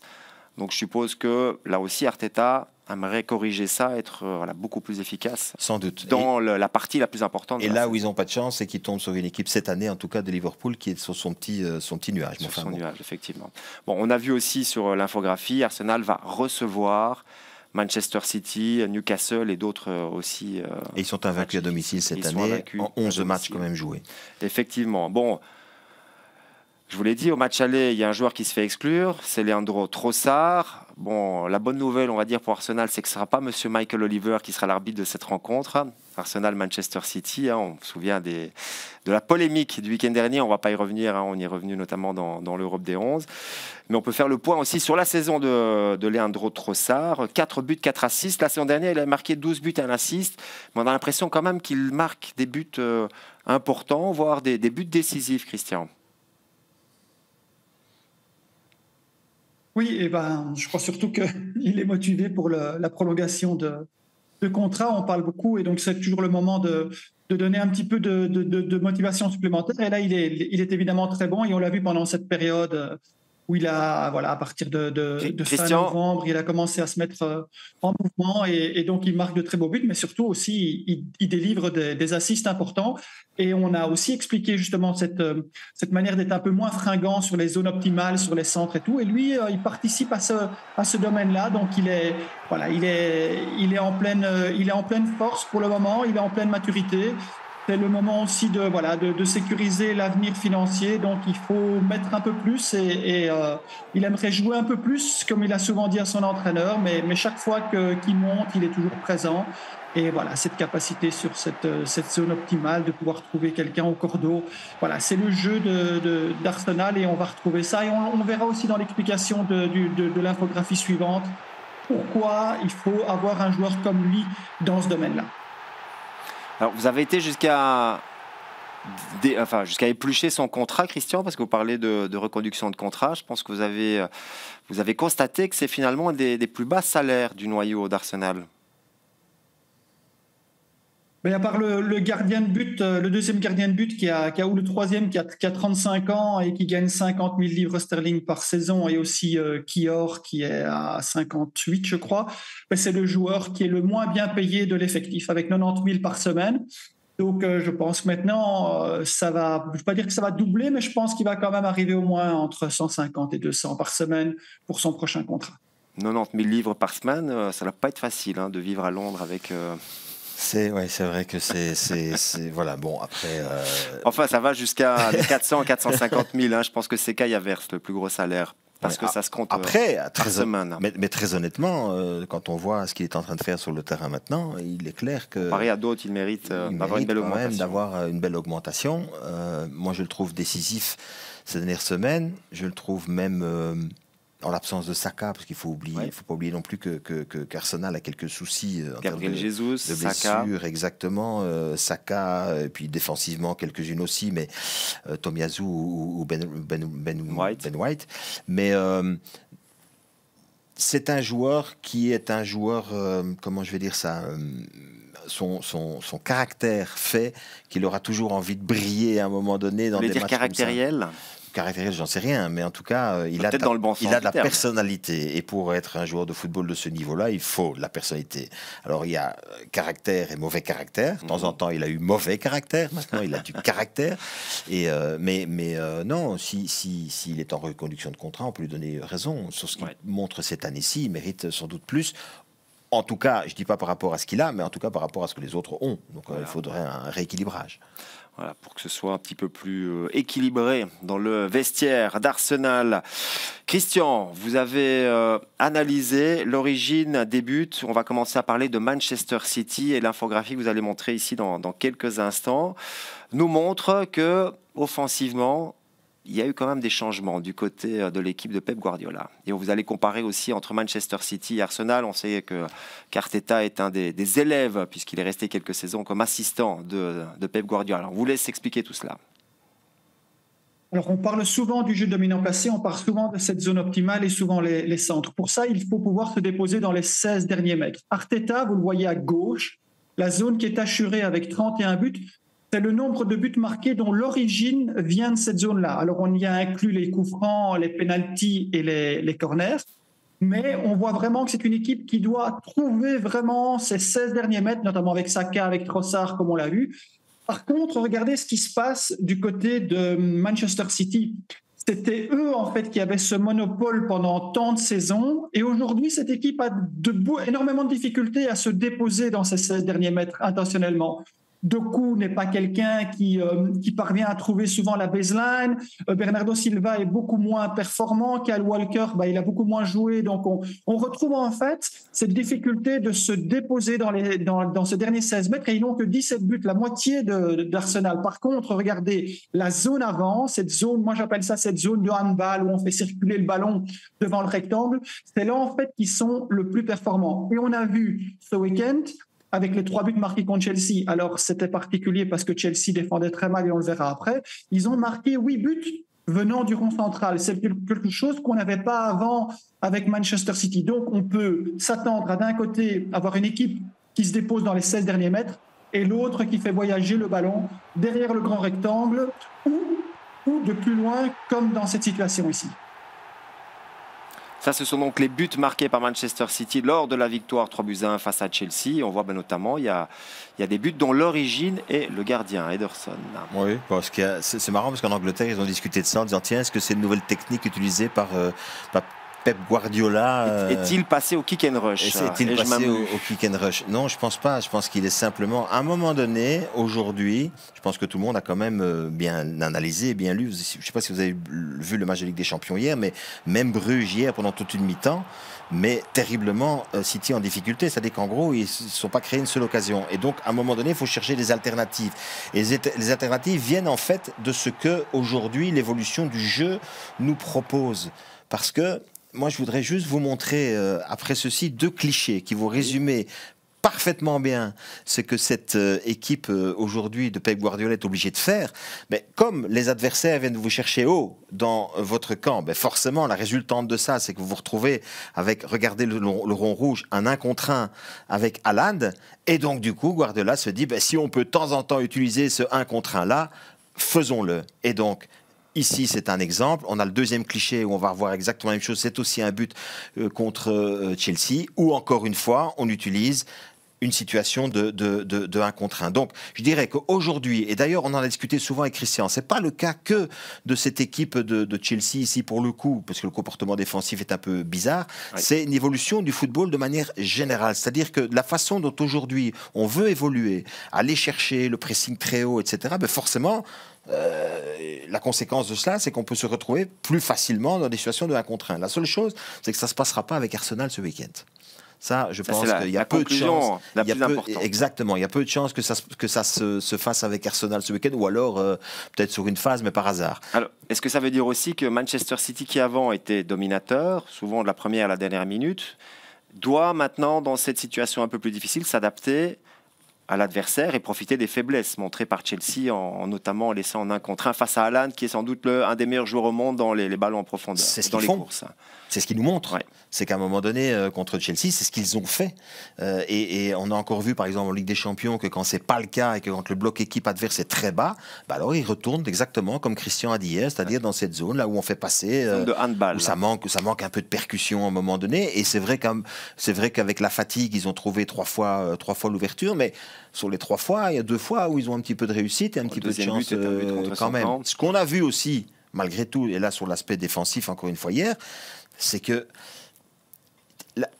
Donc je suppose que là aussi, Arteta aimerait corriger ça, être beaucoup plus efficace. Sans doute. Dans la partie la plus importante. Et là où ils n'ont pas de chance, c'est qu'ils tombent sur une équipe cette année, en tout cas de Liverpool, qui est sur son petit nuage. Sur son nuage, effectivement. Bon, on a vu aussi sur l'infographie, Arsenal va recevoir Manchester City, Newcastle et d'autres aussi. Et ils sont invaincus à domicile cette année, en 11 matchs quand même joués. Effectivement. Bon. Je vous l'ai dit, au match aller, il y a un joueur qui se fait exclure, c'est Leandro Trossard. Bon, la bonne nouvelle, on va dire, pour Arsenal, c'est que ce ne sera pas Monsieur Michael Oliver qui sera l'arbitre de cette rencontre. Arsenal-Manchester City, on se souvient de la polémique du week-end dernier, on ne va pas y revenir, on y est revenu notamment dans l'Europe des 11. Mais on peut faire le point aussi sur la saison de Leandro Trossard. 4 buts, 4 assists. La saison dernière, il a marqué 12 buts et un assist. Mais on a l'impression quand même qu'il marque des buts importants, voire des buts décisifs, Christian. Oui, et je crois surtout qu'il est motivé pour la prolongation de contrat. On parle beaucoup et donc c'est toujours le moment de donner un petit peu de motivation supplémentaire. Et là, il est évidemment très bon et on l'a vu pendant cette période où il a, à partir de fin novembre, il a commencé à se mettre en mouvement et donc il marque de très beaux buts, mais surtout aussi, il délivre des assists importants. Et on a aussi expliqué justement cette manière d'être un peu moins fringant sur les zones optimales, sur les centres et tout. Et lui, il participe à ce domaine-là. Donc il est en pleine force pour le moment, il est en pleine maturité. C'est le moment aussi de sécuriser l'avenir financier. Donc, il faut mettre un peu plus et il aimerait jouer un peu plus, comme il a souvent dit à son entraîneur. Mais chaque fois qu'il monte, il est toujours présent. Et voilà, cette capacité sur cette zone optimale de pouvoir trouver quelqu'un au cordeau. Voilà, c'est le jeu d'Arsenal et on va retrouver ça. Et on verra aussi dans l'explication de l'infographie suivante pourquoi il faut avoir un joueur comme lui dans ce domaine-là. Alors, vous avez été jusqu'à éplucher son contrat, Christian, parce que vous parlez de reconduction de contrat. Je pense que vous avez constaté que c'est finalement un des plus bas salaires du noyau d'Arsenal. Mais à part le gardien de but, le deuxième gardien de but ou le troisième qui a 35 ans et qui gagne 50 000 livres sterling par saison, et aussi Kior qui est à 58, je crois, mais c'est le joueur qui est le moins bien payé de l'effectif, avec 90 000 par semaine. Donc je pense que maintenant, ça va, je ne vais pas dire que ça va doubler, mais je pense qu'il va quand même arriver au moins entre 150 et 200 par semaine pour son prochain contrat. 90 000 livres par semaine, ça ne va pas être facile de vivre à Londres avec... C'est vrai que c'est voilà, bon, après... Enfin, ça va jusqu'à 400 450 000. Je pense que c'est Kai Havertz, le plus gros salaire. Parce que ça se compte après, par semaine. Mais très honnêtement, quand on voit ce qu'il est en train de faire sur le terrain maintenant, il est clair que... Comparé à d'autres, il mérite d'avoir une belle augmentation. D'avoir une belle augmentation. Moi, je le trouve décisif ces dernières semaines. Je le trouve même... en l'absence de Saka, parce qu'il faut pas oublier non plus qu'Arsenal a quelques soucis en termes de blessures, Saka. Exactement. Saka, et puis défensivement quelques-unes aussi, mais Tomiyasu ou Ben White. Mais c'est un joueur qui est un joueur, comment je vais dire ça, son caractère fait qu'il aura toujours envie de briller à un moment donné dans des matchs caractériel. Caractériel, j'en sais rien, mais en tout cas, il a de la personnalité. Et pour être un joueur de football de ce niveau-là, il faut de la personnalité. Alors, il y a caractère et mauvais caractère. De temps en temps, il a eu mauvais caractère. Maintenant, il a du caractère. Et, mais non, s'il est en reconduction de contrat, on peut lui donner raison. Sur ce qu'il montre cette année-ci, il mérite sans doute plus. En tout cas, je ne dis pas par rapport à ce qu'il a, mais en tout cas par rapport à ce que les autres ont. Donc, il faudrait un rééquilibrage. Voilà, pour que ce soit un petit peu plus équilibré dans le vestiaire d'Arsenal. Christian, vous avez analysé l'origine des buts. On va commencer à parler de Manchester City et l'infographie que vous allez montrer ici dans quelques instants nous montre que offensivement, il y a eu quand même des changements du côté de l'équipe de Pep Guardiola. Et vous allez comparer aussi entre Manchester City et Arsenal. On sait qu'Arteta est un des élèves, puisqu'il est resté quelques saisons comme assistant de Pep Guardiola. Alors, on vous laisse expliquer tout cela. Alors, on parle souvent du jeu dominant placé, on parle souvent de cette zone optimale et souvent les centres. Pour ça, il faut pouvoir se déposer dans les 16 derniers mètres. Arteta, vous le voyez à gauche, la zone qui est assurée avec 31 buts, c'est le nombre de buts marqués dont l'origine vient de cette zone-là. Alors, on y a inclus les coups francs, les pénaltys et les corners. Mais on voit vraiment que c'est une équipe qui doit trouver vraiment ces 16 derniers mètres, notamment avec Saka, avec Trossard, comme on l'a vu. Par contre, regardez ce qui se passe du côté de Manchester City. C'était eux, en fait, qui avaient ce monopole pendant tant de saisons. Et aujourd'hui, cette équipe a énormément de difficultés à se déposer dans ces 16 derniers mètres intentionnellement. Doku n'est pas quelqu'un qui parvient à trouver souvent la baseline. Bernardo Silva est beaucoup moins performant. Kyle Walker, il a beaucoup moins joué. Donc, on retrouve en fait cette difficulté de se déposer dans ce dernier 16 mètres. Et ils n'ont que 17 buts, la moitié d'Arsenal. Par contre, regardez la zone avant, cette zone, moi j'appelle ça cette zone de handball où on fait circuler le ballon devant le rectangle. C'est là en fait qu'ils sont le plus performants. Et on a vu ce week-end, avec les 3 buts marqués contre Chelsea, alors c'était particulier parce que Chelsea défendait très mal et on le verra après, ils ont marqué 8 buts venant du rond central. C'est quelque chose qu'on n'avait pas avant avec Manchester City. Donc on peut s'attendre à d'un côté avoir une équipe qui se dépose dans les 16 derniers mètres et l'autre qui fait voyager le ballon derrière le grand rectangle ou de plus loin comme dans cette situation ici. Ça, ce sont donc les buts marqués par Manchester City lors de la victoire 3-1 face à Chelsea. On voit notamment il y a des buts dont l'origine est le gardien, Ederson. Oui, parce que c'est marrant parce qu'en Angleterre, ils ont discuté de ça en disant tiens, est-ce que c'est une nouvelle technique utilisée par Pep Guardiola Est-il passé au kick and rush? Est-il passé au kick and rush? Non, je pense pas. Je pense qu'il est simplement, à un moment donné, aujourd'hui, je pense que tout le monde a quand même bien analysé, bien lu. Je ne sais pas si vous avez vu le match de Ligue des Champions hier, mais même Bruges hier pendant toute une mi-temps, mais terriblement City en difficulté. C'est-à-dire qu'en gros, ils ne se sont pas créés une seule occasion. Et donc, à un moment donné, il faut chercher des alternatives. Et les alternatives viennent en fait de ce que aujourd'hui l'évolution du jeu nous propose. Parce que moi, je voudrais juste vous montrer, après ceci, 2 clichés qui vont résumer parfaitement bien ce que cette équipe aujourd'hui de Pep Guardiola est obligée de faire. Mais comme les adversaires viennent vous chercher haut dans votre camp, forcément, la résultante de ça, c'est que vous vous retrouvez avec, regardez le rond rouge, un 1 contre 1 avec Haaland. Et donc, du coup, Guardiola se dit, si on peut de temps en temps utiliser ce 1 contre 1-là, faisons-le. Et donc, ici, c'est un exemple. On a le deuxième cliché où on va revoir exactement la même chose. C'est aussi un but contre Chelsea où, encore une fois, on utilise une situation de 1 contre 1. Donc, je dirais qu'aujourd'hui, et d'ailleurs, on en a discuté souvent avec Christian, c'est pas le cas que de cette équipe de Chelsea ici, pour le coup, parce que le comportement défensif est un peu bizarre. Oui. C'est une évolution du football de manière générale. C'est-à-dire que la façon dont aujourd'hui on veut évoluer, aller chercher le pressing très haut, etc., forcément, la conséquence de cela, c'est qu'on peut se retrouver plus facilement dans des situations de 1 contre 1. La seule chose, c'est que ça ne se passera pas avec Arsenal ce week-end. Ça, je pense qu'il y a peu de chances. Exactement, il y a peu de chances que ça se fasse avec Arsenal ce week-end, ou alors peut-être sur une phase, mais par hasard. Alors, est-ce que ça veut dire aussi que Manchester City, qui avant était dominateur, souvent de la première à la dernière minute, doit maintenant, dans cette situation un peu plus difficile, s'adapter à l'adversaire et profiter des faiblesses montrées par Chelsea, en notamment laissant en 1 contre 1 face à Haaland, qui est sans doute un des meilleurs joueurs au monde dans les ballons en profondeur, dans les courses. C'est ce qu'ils nous montrent. Ouais. C'est qu'à un moment donné, contre Chelsea, c'est ce qu'ils ont fait. Et on a encore vu, par exemple, en Ligue des Champions, que quand c'est pas le cas et que quand le bloc équipe adverse est très bas, alors ils retournent exactement comme Christian a dit hier, c'est-à-dire dans cette zone là où on fait passer, de handball, où ça manque un peu de percussion à un moment donné. Et c'est vrai qu'avec la fatigue, ils ont trouvé 3 fois l'ouverture, mais sur les 3 fois, il y a 2 fois où ils ont un petit peu de réussite et un petit peu de chance quand même. Ce qu'on a vu aussi, malgré tout, et là sur l'aspect défensif, encore une fois hier, c'est que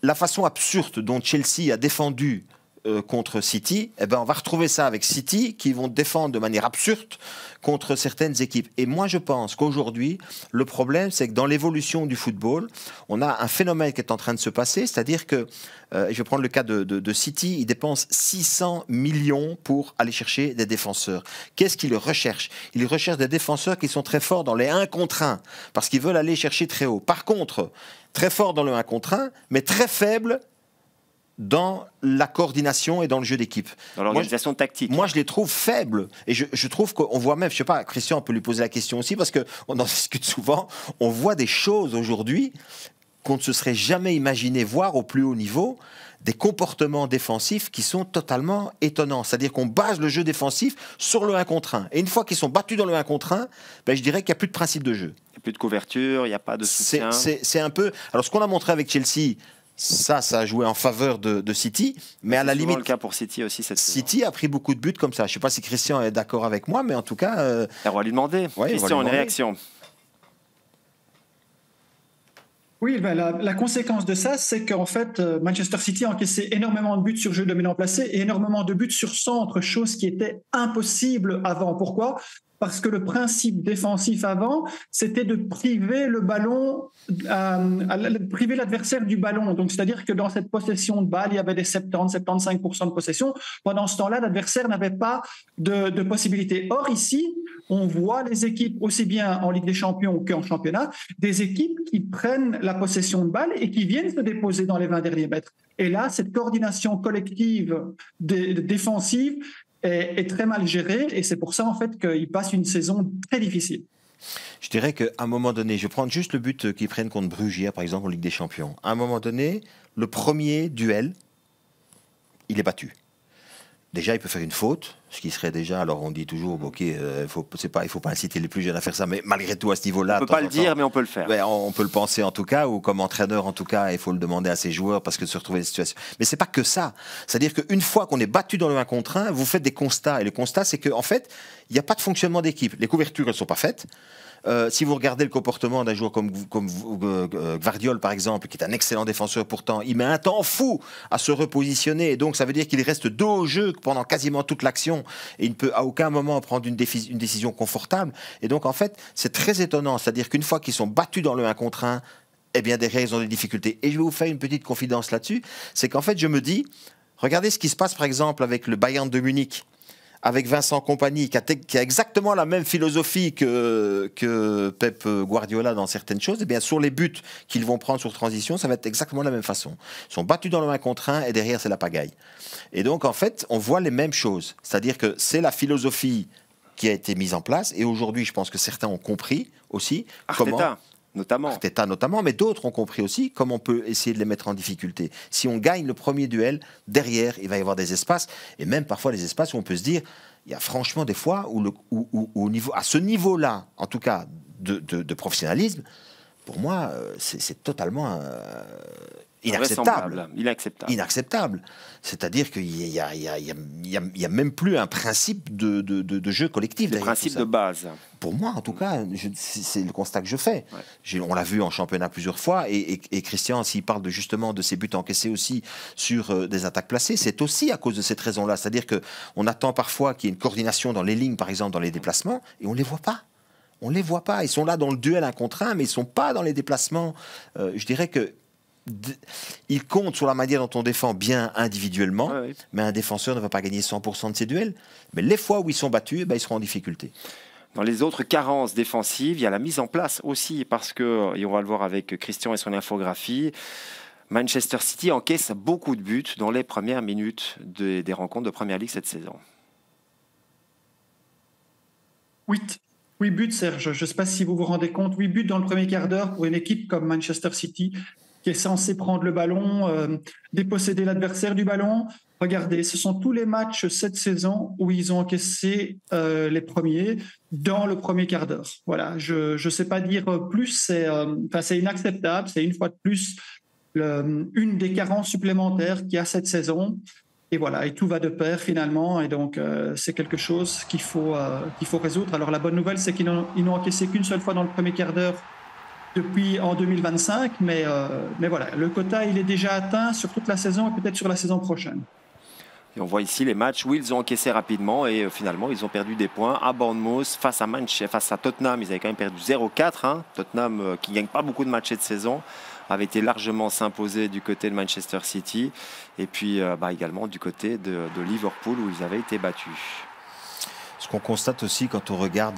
la façon absurde dont Chelsea a défendu contre City, on va retrouver ça avec City qui vont défendre de manière absurde contre certaines équipes. Et moi, je pense qu'aujourd'hui, le problème, c'est que dans l'évolution du football, on a un phénomène qui est en train de se passer, c'est-à-dire que, je vais prendre le cas de City, ils dépensent 600 millions pour aller chercher des défenseurs. Qu'est-ce qu'ils recherchent? Ils recherchent des défenseurs qui sont très forts dans les 1 contre 1, parce qu'ils veulent aller chercher très haut. Par contre, très forts dans le 1 contre 1, mais très faibles dans la coordination et dans le jeu d'équipe. Dans l'organisation tactique. Moi, je les trouve faibles. Et je trouve qu'on voit même, je ne sais pas, Christian, on peut lui poser la question aussi, parce qu'on en discute souvent, on voit des choses aujourd'hui qu'on ne se serait jamais imaginé voir au plus haut niveau, des comportements défensifs qui sont totalement étonnants. C'est-à-dire qu'on base le jeu défensif sur le 1 contre 1. Et une fois qu'ils sont battus dans le 1 contre 1, je dirais qu'il n'y a plus de principe de jeu. Il n'y a plus de couverture, il n'y a pas de soutien. C'est un peu... Alors, ce qu'on a montré avec Chelsea, ça a joué en faveur de City, mais à la limite, c'est le cas pour City aussi cette City a pris beaucoup de buts comme ça. Je ne sais pas si Christian est d'accord avec moi, mais en tout cas, on va lui demander. Ouais, Christian, une réaction? Oui, ben la conséquence de ça, c'est qu'en fait, Manchester City a encaissé énormément de buts sur jeu dominant placé et énormément de buts sur centre, chose qui était impossible avant. Pourquoi ? Parce que le principe défensif avant, c'était de priver le ballon, priver l'adversaire du ballon. Donc, c'est-à-dire que dans cette possession de balle, il y avait des 70-75% de possession. Pendant ce temps-là, l'adversaire n'avait pas de possibilité. Or, ici, on voit les équipes, aussi bien en Ligue des Champions qu'en championnat, des équipes qui prennent la possession de balle et qui viennent se déposer dans les 20 derniers mètres. Et là, cette coordination collective défensive est très mal gérée et c'est pour ça en fait qu'ils passent une saison très difficile. Je dirais qu'à un moment donné, je vais prendre juste le but qu'ils prennent contre Bruges hier, par exemple, en Ligue des Champions. À un moment donné, le premier duel, il est battu. Déjà, il peut faire une faute, ce qui serait déjà... Alors, on dit toujours, ok, il ne faut pas inciter les plus jeunes à faire ça, mais malgré tout, à ce niveau-là... On ne peut pas le dire, mais on peut le faire. Ouais, on peut le penser en tout cas, ou comme entraîneur en tout cas, il faut le demander à ses joueurs parce que de se retrouver dans des situations... Mais ce n'est pas que ça. C'est-à-dire qu'une fois qu'on est battu dans le 1 contre 1, vous faites des constats. Et le constat, c'est qu'en fait, il n'y a pas de fonctionnement d'équipe. Les couvertures, elles ne sont pas faites. Si vous regardez le comportement d'un joueur comme Gvardiol, par exemple, qui est un excellent défenseur pourtant, il met un temps fou à se repositionner. Et donc, ça veut dire qu'il reste dos au jeu pendant quasiment toute l'action. Et il ne peut à aucun moment prendre une décision confortable. Et donc, en fait, c'est très étonnant. C'est-à-dire qu'une fois qu'ils sont battus dans le 1 contre 1, eh bien, derrière, ils ont des difficultés. Et je vais vous faire une petite confidence là-dessus. C'est qu'en fait, je me dis, regardez ce qui se passe, par exemple, avec le Bayern de Munich, avec Vincent Kompany, qui a exactement la même philosophie que Pep Guardiola dans certaines choses, eh bien, sur les buts qu'ils vont prendre sur transition, ça va être exactement de la même façon. Ils sont battus dans le 1 contre 1 et derrière, c'est la pagaille. Et donc, en fait, on voit les mêmes choses. C'est-à-dire que c'est la philosophie qui a été mise en place et aujourd'hui, je pense que certains ont compris aussi comment... Arteta notamment, mais d'autres ont compris aussi comment on peut essayer de les mettre en difficulté. Si on gagne le premier duel, derrière, il va y avoir des espaces, et même parfois des espaces où on peut se dire, il y a franchement des fois où à ce niveau-là, en tout cas de professionnalisme, pour moi, c'est totalement inacceptable. Inacceptable. C'est-à-dire qu'il n'y a même plus un principe de jeu collectif. Le principe de base. Pour moi, en tout cas, c'est le constat que je fais. Ouais. On l'a vu en championnat plusieurs fois. Et Christian, s'il parle justement de ses buts encaissés aussi sur des attaques placées, c'est aussi à cause de cette raison-là. C'est-à-dire qu'on attend parfois qu'il y ait une coordination dans les lignes, par exemple, dans les déplacements, et on ne les voit pas. On ne les voit pas. Ils sont là dans le duel 1 contre 1, mais ils ne sont pas dans les déplacements. Je dirais que il compte sur la manière dont on défend bien individuellement, mais un défenseur ne va pas gagner 100% de ses duels. Mais les fois où ils sont battus, ils seront en difficulté. Dans les autres carences défensives, il y a la mise en place aussi, parce que, et on va le voir avec Christian et son infographie, Manchester City encaisse beaucoup de buts dans les premières minutes des rencontres de Premier League cette saison. 8 buts, Serge. Je ne sais pas si vous vous rendez compte. 8 buts dans le premier quart d'heure pour une équipe comme Manchester City, qui est censé prendre le ballon, déposséder l'adversaire du ballon. Regardez, ce sont tous les matchs cette saison où ils ont encaissé les premiers dans le premier quart d'heure. Voilà, je ne sais pas dire plus, c'est inacceptable. C'est une fois de plus une des carences supplémentaires qu'il y a cette saison. Et voilà, et tout va de pair finalement. Et donc, c'est quelque chose qu'il faut résoudre. Alors, la bonne nouvelle, c'est qu'ils n'ont encaissé qu'une seule fois dans le premier quart d'heure depuis en 2025, mais voilà, le quota il est déjà atteint sur toute la saison et peut-être sur la saison prochaine. Et on voit ici les matchs où ils ont encaissé rapidement et finalement ils ont perdu des points à Bournemouth face à Tottenham. Ils avaient quand même perdu 0-4. Tottenham qui ne gagne pas beaucoup de matchs cette saison avait été largement s'imposer du côté de Manchester City et puis également du côté de Liverpool où ils avaient été battus. Ce qu'on constate aussi quand on regarde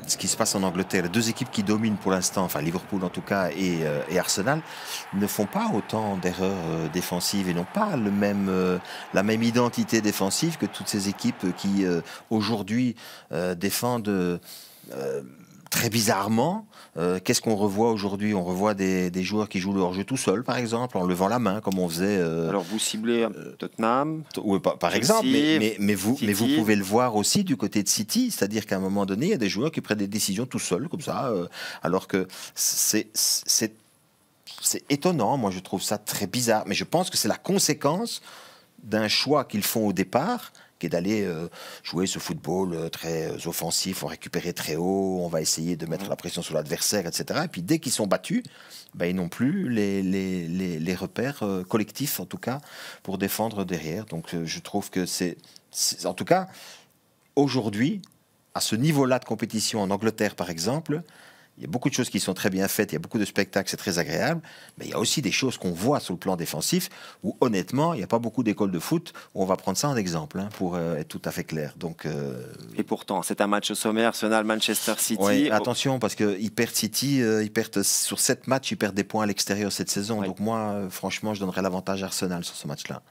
ce qui se passe en Angleterre, les deux équipes qui dominent pour l'instant, enfin Liverpool en tout cas et Arsenal, ne font pas autant d'erreurs défensives et n'ont pas la même identité défensive que toutes ces équipes qui aujourd'hui défendent très bizarrement. Qu'est-ce qu'on revoit aujourd'hui ? On revoit des joueurs qui jouent le hors-jeu tout seuls, par exemple, en levant la main, comme on faisait... Alors, vous ciblez Tottenham par exemple, mais vous pouvez le voir aussi du côté de City, c'est-à-dire qu'à un moment donné, il y a des joueurs qui prennent des décisions tout seuls, comme ça, alors que c'est étonnant. Moi, je trouve ça très bizarre. Mais je pense que c'est la conséquence d'un choix qu'ils font au départ qui est d'aller jouer ce football très offensif, on récupérer très haut, on va essayer de mettre la pression sur l'adversaire, etc. Et puis dès qu'ils sont battus, ils n'ont plus les repères collectifs, en tout cas, pour défendre derrière. Donc je trouve que c'est en tout cas, aujourd'hui, à ce niveau-là de compétition en Angleterre, par exemple, il y a beaucoup de choses qui sont très bien faites, il y a beaucoup de spectacles, c'est très agréable, mais il y a aussi des choses qu'on voit sur le plan défensif où, honnêtement, il n'y a pas beaucoup d'écoles de foot où on va prendre ça en exemple, pour être tout à fait clair. Donc, Et pourtant, c'est un match au sommet, Arsenal-Manchester City. Ouais, attention, parce qu'ils perdent City, sur 7 matchs, ils perdent des points à l'extérieur cette saison. Ouais. Donc moi, franchement, je donnerais l'avantage à Arsenal sur ce match-là.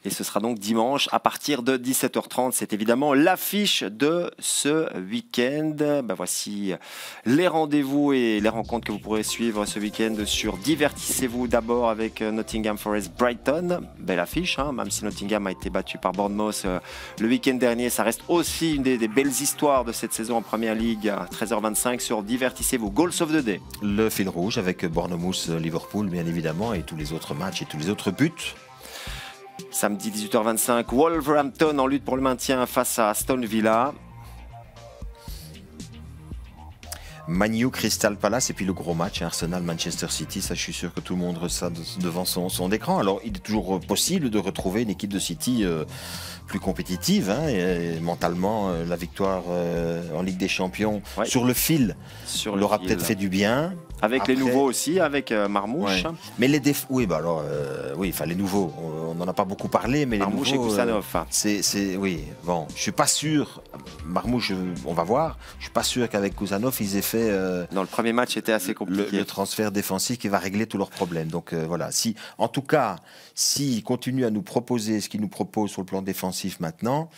Et ce sera donc dimanche à partir de 17h30. C'est évidemment l'affiche de ce week-end. Voici les rendez-vous et les rencontres que vous pourrez suivre ce week-end sur Divertissez-vous d'abord avec Nottingham Forest Brighton. Belle affiche, même si Nottingham a été battu par Bournemouth le week-end dernier. Ça reste aussi une des belles histoires de cette saison en Première Ligue à 13h25 sur Divertissez-vous. Goals of the Day. Le fil rouge avec Bournemouth-Liverpool, bien évidemment, et tous les autres matchs et tous les autres buts. Samedi 18h25, Wolverhampton en lutte pour le maintien face à Aston Villa. Man U, Crystal Palace et puis le gros match Arsenal-Manchester City. Ça, je suis sûr que tout le monde reste devant son écran. Alors, il est toujours possible de retrouver une équipe de City plus compétitive. Et mentalement, la victoire en Ligue des Champions sur le fil leur a peut-être fait du bien. Avec Après, les nouveaux aussi, avec Marmouche. Ouais. Mais les les nouveaux, on n'en a pas beaucoup parlé, mais Marmouche les nouveaux, et Kusanov. Je suis pas sûr. Marmouche, on va voir. Je suis pas sûr qu'avec Kusanov, ils aient fait Dans le premier match, c'était assez compliqué. le transfert défensif qui va régler tous leurs problèmes. Donc voilà. En tout cas, s'ils continuent à nous proposer ce qu'ils nous proposent sur le plan défensif maintenant,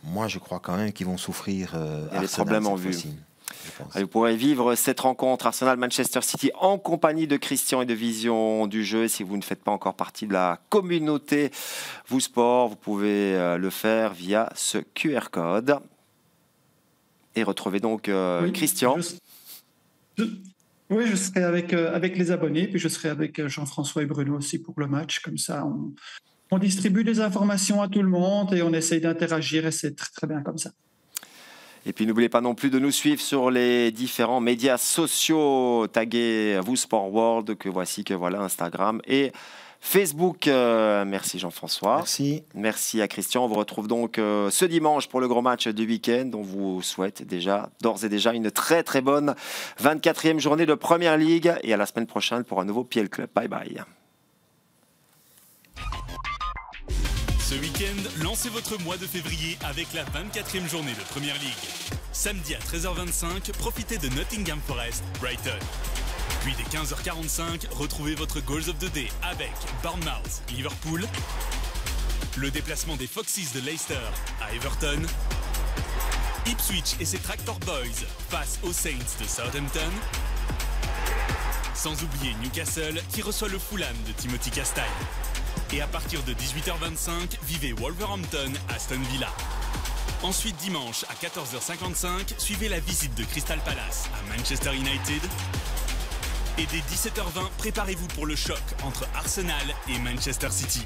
moi, je crois quand même qu'ils vont souffrir. Il y a des problèmes en vue. Allez, vous pourrez vivre cette rencontre Arsenal-Manchester City en compagnie de Christian et de Vision du jeu. Si vous ne faites pas encore partie de la communauté Vous Sport, vous pouvez le faire via ce QR code. Et retrouver donc Christian. Oui, je serai avec les abonnés, puis je serai avec Jean-François et Bruno aussi pour le match. Comme ça, on distribue des informations à tout le monde et on essaye d'interagir et c'est très, très bien comme ça. Et puis n'oubliez pas non plus de nous suivre sur les différents médias sociaux tagués Vous Sport World, que voilà Instagram et Facebook. Merci Jean-François. Merci à Christian. On vous retrouve donc ce dimanche pour le gros match du week-end. On vous souhaite d'ores et déjà une très très bonne 24e journée de Première Ligue et à la semaine prochaine pour un nouveau PL Club. Bye bye. Ce week-end, lancez votre mois de février avec la 24e journée de Première Ligue. Samedi à 13h25, profitez de Nottingham Forest Brighton. Puis dès 15h45, retrouvez votre Goals of the Day avec Bournemouth Liverpool, le déplacement des Foxes de Leicester à Everton, Ipswich et ses Tractor Boys face aux Saints de Southampton, sans oublier Newcastle qui reçoit le Fulham de Timothy Castagne. Et à partir de 18h25, vivez Wolverhampton Aston Villa. Ensuite, dimanche à 14h55, suivez la visite de Crystal Palace à Manchester United. Et dès 17h20, préparez-vous pour le choc entre Arsenal et Manchester City.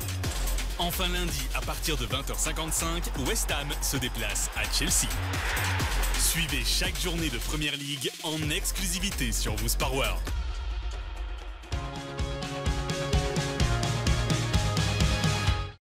Enfin lundi, à partir de 20h55, West Ham se déplace à Chelsea. Suivez chaque journée de Première Ligue en exclusivité sur Vous Sport World.